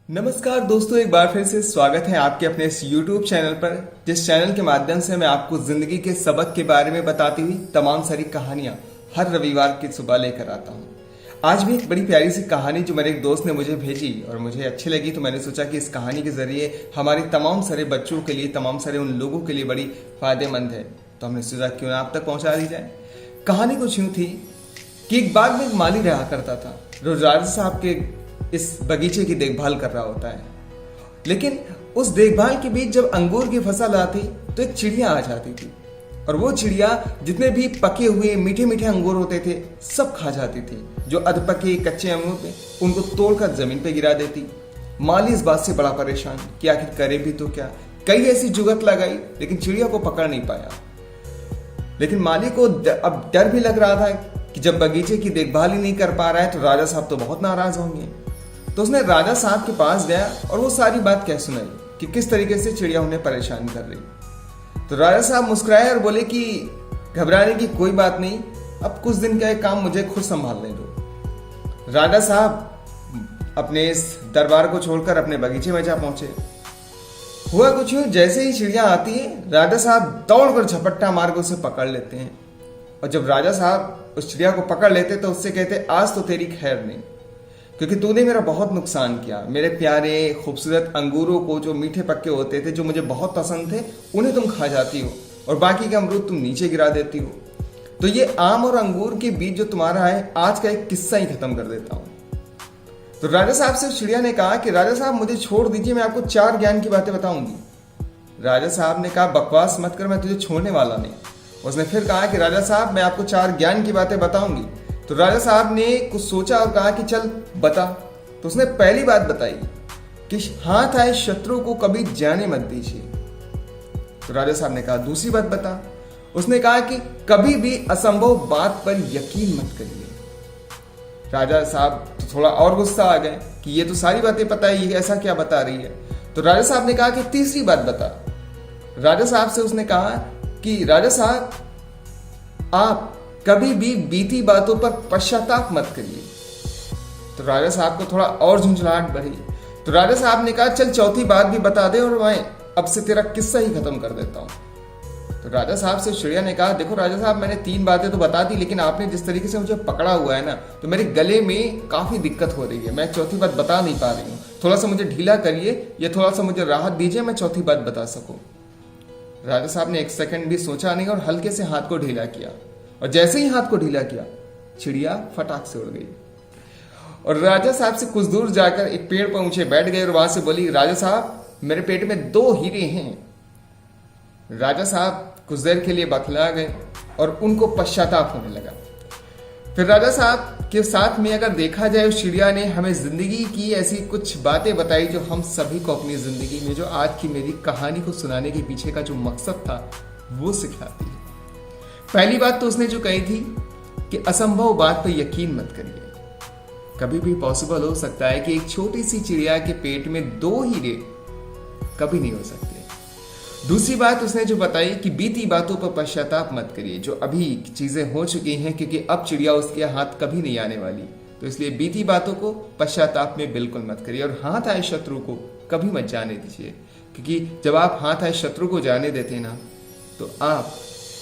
नमस्कार दोस्तों, एक बार फिर से स्वागत है आपके अपने इस YouTube चैनल पर, जिस चैनल के माध्यम से मैं आपको जिंदगी के सबक के बारे में बताती हुई तमाम सारी कहानियां हर रविवार की सुबह लेकर आता हूं। आज भी एक बड़ी प्यारी सी कहानी जो मेरे एक दोस्त ने मुझे भेजी और मुझे अच्छी लगी, तो मैंने सोचा कि इस कहानी के जरिए हमारी तमाम सारे बच्चों के लिए, तमाम सारे उन लोगों के लिए बड़ी फायदेमंद है। तो हमने सोचा क्यों ना आप तक पहुंचा दी जाए। कहानी कुछ यूं थी कि एक बाग में एक माली रहा करता था। रोज राजा साहब के इस बगीचे की देखभाल कर रहा होता है, लेकिन उस देखभाल के बीच जब अंगूर की फसल आती तो एक चिड़िया आ जाती थी, और वो चिड़िया जितने भी पके हुए मीठे मीठे अंगूर होते थे सब खा जाती थी। जो अधपके कच्चे अंगूर थे उनको तोड़कर जमीन पे गिरा देती। माली इस बात से बड़ा परेशान कि आखिर करे भी तो क्या। कई ऐसी जुगत लगाई लेकिन चिड़िया को पकड़ नहीं पाया। लेकिन माली को अब डर भी लग रहा था कि जब बगीचे की देखभाल ही नहीं कर पा रहा है तो राजा साहब तो बहुत नाराज होंगे। तो उसने राजा साहब के पास गया और वो सारी बात कह सुनाई कि किस तरीके से चिड़िया उन्हें परेशान कर रही। तो राजा साहब मुस्कुराए और बोले कि घबराने की कोई बात नहीं, अब कुछ दिन का एक काम मुझे खुद संभालने दो। राजा साहब अपने इस दरबार को छोड़कर अपने बगीचे में जा पहुंचे। हुआ कुछ यूं, जैसे ही चिड़िया आती है राजा साहब दौड़कर झपट्टा मार के उसे पकड़ लेते हैं। और जब राजा साहब उस चिड़िया को पकड़ लेते तो उससे कहते, आज तो तेरी खैर नहीं, क्योंकि तूने मेरा बहुत नुकसान किया। मेरे प्यारे खूबसूरत अंगूरों को, जो मीठे पक्के होते थे, जो मुझे बहुत पसंद थे, उन्हें तुम खा जाती हो और बाकी के अमरूद तुम नीचे गिरा देती हो। तो ये आम और अंगूर के बीच जो तुम्हारा है, आज का एक किस्सा ही खत्म कर देता हूं। तो राजा साहब से चिड़िया ने कहा कि राजा साहब मुझे छोड़ दीजिए, मैं आपको 4 ज्ञान की बातें बताऊंगी। राजा साहब ने कहा, बकवास मत कर, मैं तुझे छोड़ने वाला नहीं। उसने फिर कहा कि राजा साहब मैं आपको 4 ज्ञान की बातें बताऊंगी। तो राजा साहब ने कुछ सोचा और कहा कि चल बता। तो उसने पहली बात बताई कि हाथ आए शत्रु को कभी जाने मत दीजिए। तो राजा साहब ने कहा, दूसरी बात बता। उसने कहा कि कभी भी असंभव बात पर यकीन मत करिए। राजा साहब तो थोड़ा और गुस्सा आ गए कि ये तो सारी बातें पता है, ये ऐसा क्या बता रही है। तो राजा साहब ने कहा कि तीसरी बात बता। राजा साहब से उसने कहा कि राजा साहब आप कभी भी बीती बातों पर पश्चाताप मत करिए। तो राजा साहब को थोड़ा और झुंझलाहट बढ़ी। तो राजा साहब ने कहा, चल चौथी बात भी बता दे और मैं अब से तेरा किस्सा ही खत्म कर देता हूं। तो राजा साहब से चिड़िया ने कहा, देखो राजा साहब मैंने 3 बातें तो बता दी, लेकिन आपने जिस तरीके से मुझे पकड़ा हुआ है ना, तो मेरे गले में काफी दिक्कत हो रही है। मैं चौथी बात बता नहीं पा रही हूँ। थोड़ा सा मुझे ढीला करिए या थोड़ा सा मुझे राहत दीजिए, मैं चौथी बात बता सकूं। राजा साहब ने 1 सेकंड भी सोचा नहीं और हल्के से हाथ को ढीला किया, और जैसे ही हाथ को ढीला किया चिड़िया फटाक से उड़ गई। और राजा साहब से कुछ दूर जाकर एक पेड़ पर ऊंचे बैठ गए और वहां से बोली, राजा साहब मेरे पेट में 2 हीरे हैं। राजा साहब कुछ देर के लिए बखला गए और उनको पश्चाताप होने लगा। फिर राजा साहब के साथ में अगर देखा जाए, उस चिड़िया ने हमें जिंदगी की ऐसी कुछ बातें बताई जो हम सभी को अपनी जिंदगी में, जो आज की मेरी कहानी को सुनाने के पीछे का जो मकसद था, वो सिखाती है। पहली बात तो उसने जो कही थी कि असंभव बात पर यकीन मत करिए। कभी भी पॉसिबल हो सकता है कि एक छोटी सी चिड़िया के पेट में 2 हीरे कभी नहीं हो सकते। दूसरी बात उसने जो बताई कि बीती बातों पर पश्चाताप मत करिए। जो अभी चीजें हो चुकी हैं, क्योंकि अब चिड़िया उसके हाथ कभी नहीं आने वाली, तो इसलिए बीती बातों को पश्चाताप में बिल्कुल मत करिए। और हाथ आए शत्रु को कभी मत जाने दीजिए, क्योंकि जब आप हाथ आए शत्रु को जाने देते ना, तो आप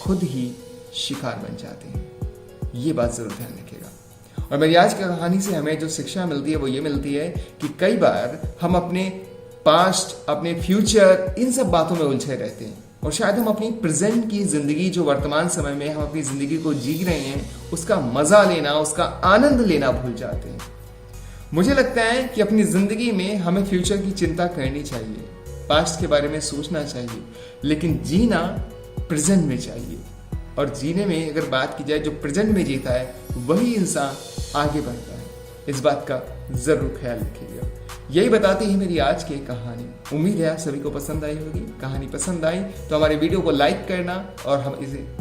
खुद ही शिकार बन जाते हैं। ये बात जरूर ध्यान रखिएगा। और मेरी आज की कहानी से हमें जो शिक्षा मिलती है वो ये मिलती है कि कई बार हम अपने पास्ट, अपने फ्यूचर, इन सब बातों में उलझे रहते हैं, और शायद हम अपनी प्रेजेंट की जिंदगी, जो वर्तमान समय में हम अपनी जिंदगी को जी रहे हैं, उसका मजा लेना, उसका आनंद लेना भूल जाते हैं। मुझे लगता है कि अपनी जिंदगी में हमें फ्यूचर की चिंता करनी चाहिए, पास्ट के बारे में सोचना चाहिए, लेकिन जीना प्रेजेंट में चाहिए। और जीने में अगर बात की जाए, जो प्रेजेंट में जीता है वही इंसान आगे बढ़ता है। इस बात का जरूर ख्याल रखिएगा। यही बताती है मेरी आज की कहानी। उम्मीद है आप सभी को पसंद आई होगी। कहानी पसंद आई तो हमारे वीडियो को लाइक करना और हम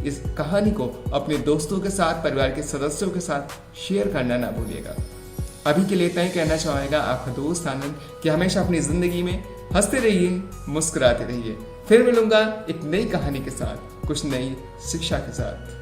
इस कहानी को अपने दोस्तों के साथ, परिवार के सदस्यों के साथ शेयर करना ना भूलिएगा। अभी के लिए इतना ही कहना चाहेगा आपका दोस्त आनंद कि हमेशा अपनी जिंदगी में हंसते रहिए, मुस्कुराते रहिए। फिर मिलूंगा एक नई कहानी के साथ, कुछ नई शिक्षा के साथ।